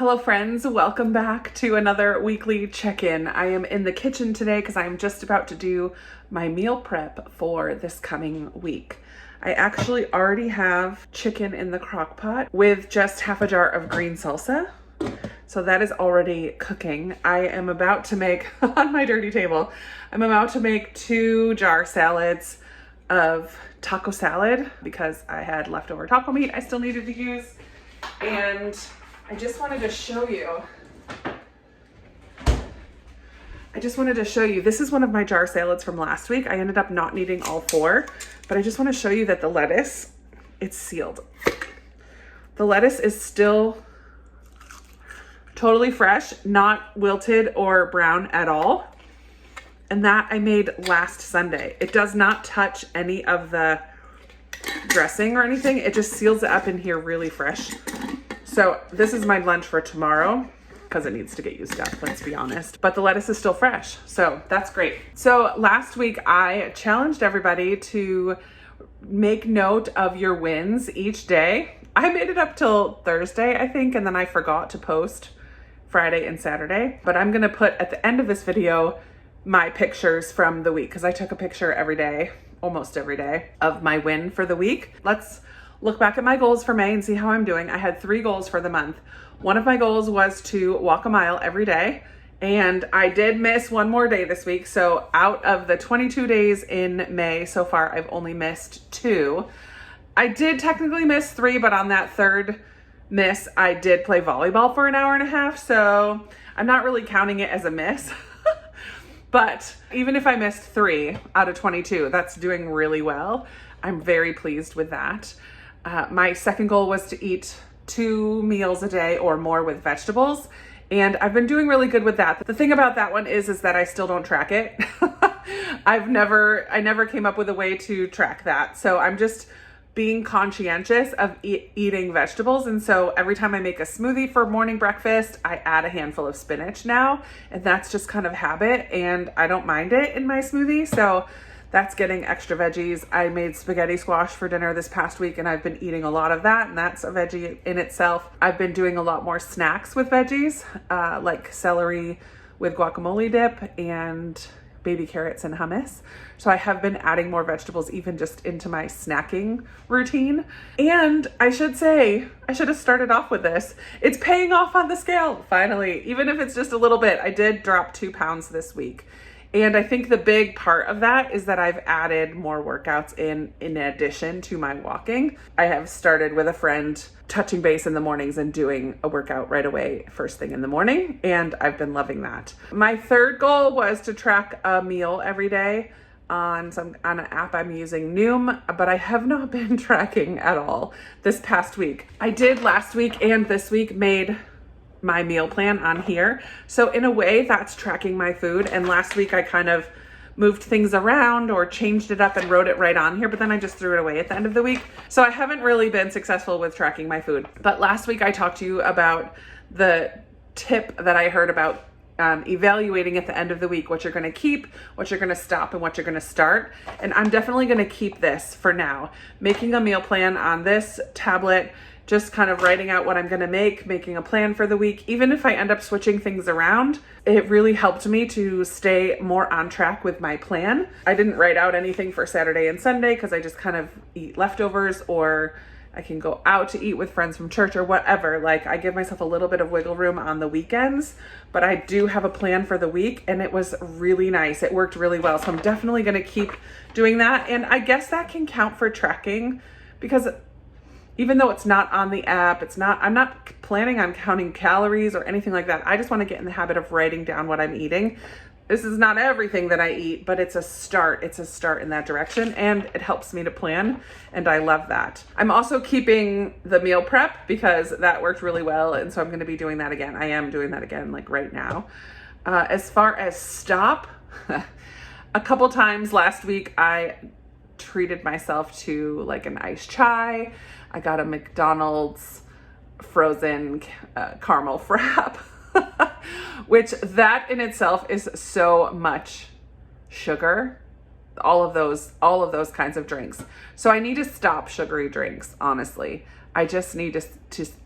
Hello friends, welcome back to another weekly check-in. I am in the kitchen today because I'm just about to do my meal prep for this coming week. I actually already have chicken in the crock pot with just half a jar of green salsa. So that is already cooking. I am about to make, on my dirty table, I'm about to make 2 jar salads of taco salad because I had leftover taco meat I still needed to use. And I just wanted to show you, this is one of my jar salads from last week. I ended up not needing all 4, but I just want to show you that the lettuce, it's sealed. The lettuce is still totally fresh, not wilted or brown at all. And that I made last Sunday. It does not touch any of the dressing or anything. It just seals it up in here really fresh. So this is my lunch for tomorrow because it needs to get used up, let's be honest. But the lettuce is still fresh, so that's great. So last week I challenged everybody to make note of your wins each day. I made it up till Thursday, I think, and then I forgot to post Friday and Saturday. But I'm gonna put at the end of this video my pictures from the week because I took a picture every day, almost every day, of my win for the week. Let's look back at my goals for May and see how I'm doing. I had 3 goals for the month. One of my goals was to walk a mile every day, and I did miss 1 more day this week. So out of the 22 days in May so far, I've only missed 2. I did technically miss 3, but on that 3rd miss, I did play volleyball for an hour and a half. So I'm not really counting it as a miss. But even if I missed 3 out of 22, that's doing really well. I'm very pleased with that. My second goal was to eat 2 meals a day or more with vegetables, and I've been doing really good with that. The thing about that one is that I still don't track it. I never came up with a way to track that. So I'm just being conscientious of eating vegetables. And so every time I make a smoothie for morning breakfast, I add a handful of spinach now, and that's just kind of habit, and I don't mind it in my smoothie. So that's getting extra veggies. I made spaghetti squash for dinner this past week, and I've been eating a lot of that, and that's a veggie in itself. I've been doing a lot more snacks with veggies, like celery with guacamole dip and baby carrots and hummus. So I have been adding more vegetables even just into my snacking routine. And I should say, I should have started off with this. It's paying off on the scale, finally, even if it's just a little bit. I did drop 2 pounds this week. And I think the big part of that is that I've added more workouts in addition to my walking. I have started with a friend touching base in the mornings and doing a workout right away first thing in the morning, and I've been loving that. My 3rd goal was to track a meal every day on an app I'm using, Noom, but I have not been tracking at all this past week. I did last week and this week made my meal plan on here. So in a way that's tracking my food. And last week I kind of moved things around or changed it up and wrote it right on here, but then I just threw it away at the end of the week. So I haven't really been successful with tracking my food. But last week I talked to you about the tip that I heard about evaluating at the end of the week, what you're going to keep, what you're going to stop, and what you're going to start. And I'm definitely going to keep this for now, making a meal plan on this tablet, just kind of writing out what I'm going to make, making a plan for the week. Even if I end up switching things around, it really helped me to stay more on track with my plan. I didn't write out anything for Saturday and Sunday because I just kind of eat leftovers, or I can go out to eat with friends from church or whatever. Like, I give myself a little bit of wiggle room on the weekends, but I do have a plan for the week, and it was really nice. It worked really well. So I'm definitely going to keep doing that. And I guess that can count for tracking, because even though it's not on the app, I'm not planning on counting calories or anything like that. I just want to get in the habit of writing down what I'm eating. This is not everything that I eat, but it's a start. It's a start in that direction, and it helps me to plan, and I love that. I'm also keeping the meal prep because that worked really well, and so I'm going to be doing that again. I am doing that again, like right now. As far as stop, a couple times last week, I treated myself to like an iced chai. I got a McDonald's frozen caramel frap, which that in itself is so much sugar. All of those kinds of drinks. So I need to stop sugary drinks, honestly. I just need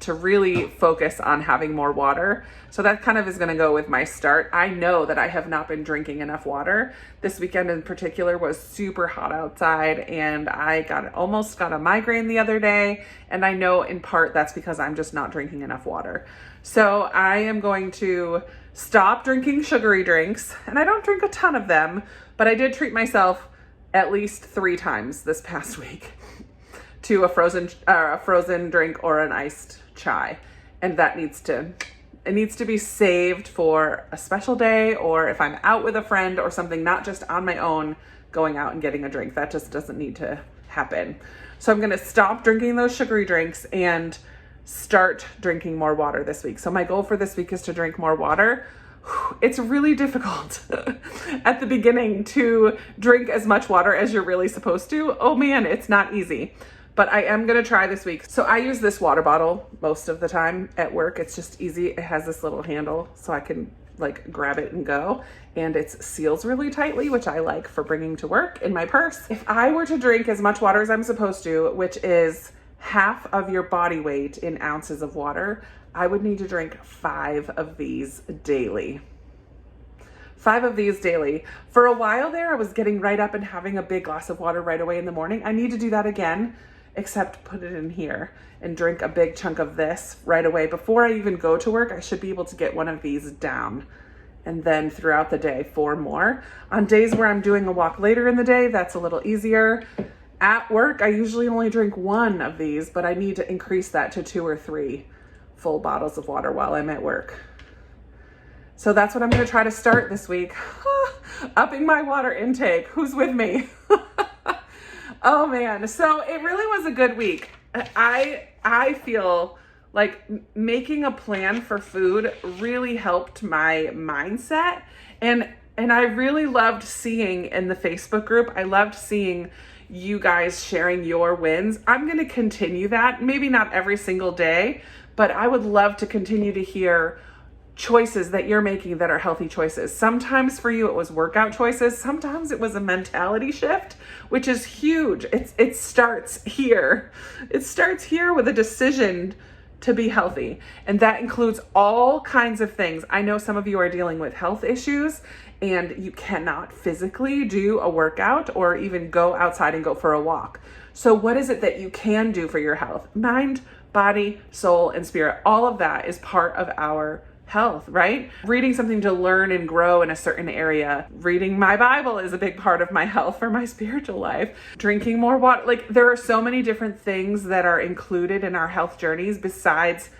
to really focus on having more water. So that kind of is going to go with my start. I know that I have not been drinking enough water. This weekend in particular was super hot outside, and I almost got a migraine the other day. And I know in part that's because I'm just not drinking enough water. So I am going to stop drinking sugary drinks, and I don't drink a ton of them, but I did treat myself at least 3 times this past week to a frozen drink or an iced chai. And that needs to be saved for a special day, or if I'm out with a friend or something, not just on my own going out and getting a drink. That just doesn't need to happen. So I'm going to stop drinking those sugary drinks and start drinking more water this week. So my goal for this week is to drink more water. It's really difficult at the beginning to drink as much water as you're really supposed to. Oh man, it's not easy. But I am going to try this week. So I use this water bottle most of the time at work. It's just easy. It has this little handle so I can like grab it and go. And it seals really tightly, which I like for bringing to work in my purse. If I were to drink as much water as I'm supposed to, which is half of your body weight in ounces of water, I would need to drink 5 of these daily. 5 of these daily. For a while there, I was getting right up and having a big glass of water right away in the morning. I need to do that again, except put it in here and drink a big chunk of this right away. Before I even go to work, I should be able to get one of these down. And then throughout the day, 4 more. On days where I'm doing a walk later in the day, that's a little easier. At work, I usually only drink 1 of these, but I need to increase that to 2 or 3 full bottles of water while I'm at work. So that's what I'm going to try to start this week. Upping my water intake. Who's with me? Oh man. So it really was a good week. I feel like making a plan for food really helped my mindset. And I really loved seeing in the Facebook group, I loved seeing you guys sharing your wins. I'm going to continue that. Maybe not every single day, but I would love to continue to hear choices that you're making that are healthy choices. Sometimes for you, it was workout choices. Sometimes it was a mentality shift, which is huge. It starts here. It starts here with a decision to be healthy. And that includes all kinds of things. I know some of you are dealing with health issues and you cannot physically do a workout or even go outside and go for a walk. So what is it that you can do for your health? Mind, body, soul, and spirit. All of that is part of our health, right? Reading something to learn and grow in a certain area. Reading my Bible is a big part of my health for my spiritual life. Drinking more water. Like there are so many different things that are included in our health journeys besides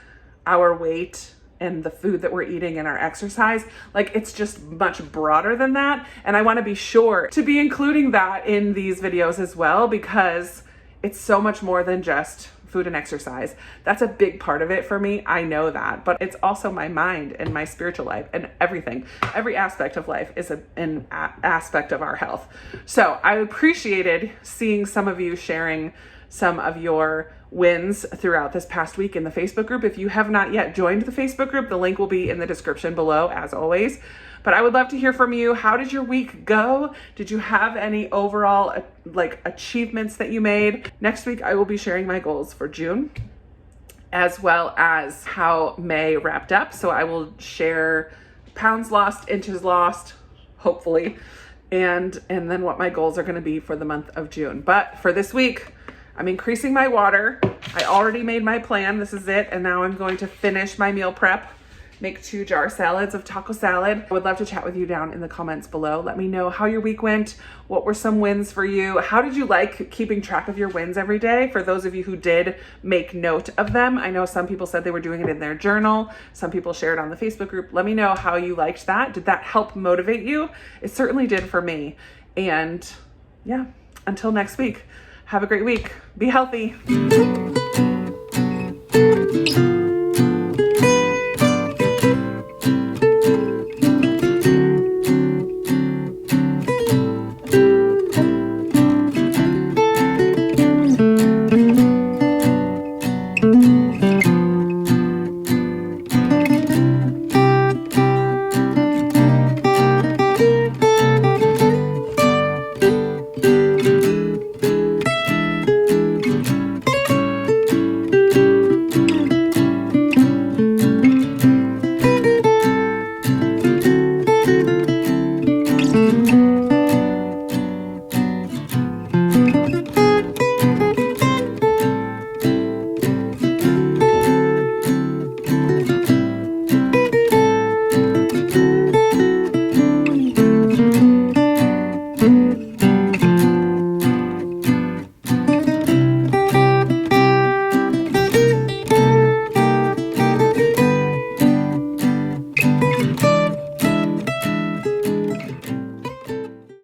our weight and the food that we're eating and our exercise. Like it's just much broader than that. And I want to be sure to be including that in these videos as well, because it's so much more than just food and exercise. That's a big part of it for me. I know that, but it's also my mind and my spiritual life and everything. Every aspect of life is an aspect of our health. So I appreciated seeing some of you sharing some of your wins throughout this past week in the Facebook group. If you have not yet joined the Facebook group, the link will be in the description below as always. But I would love to hear from you. How did your week go? Did you have any overall achievements that you made? Next week, I will be sharing my goals for June, as well as how May wrapped up. So I will share pounds lost, inches lost, hopefully, and then what my goals are going to be for the month of June. But for this week, I'm increasing my water. I already made my plan. This is it. And now I'm going to finish my meal prep. Make 2 jar salads of taco salad. I would love to chat with you down in the comments below. Let me know how your week went. What were some wins for you? How did you like keeping track of your wins every day? For those of you who did make note of them, I know some people said they were doing it in their journal. Some people shared on the Facebook group. Let me know how you liked that. Did that help motivate you? It certainly did for me. And yeah, until next week, have a great week. Be healthy.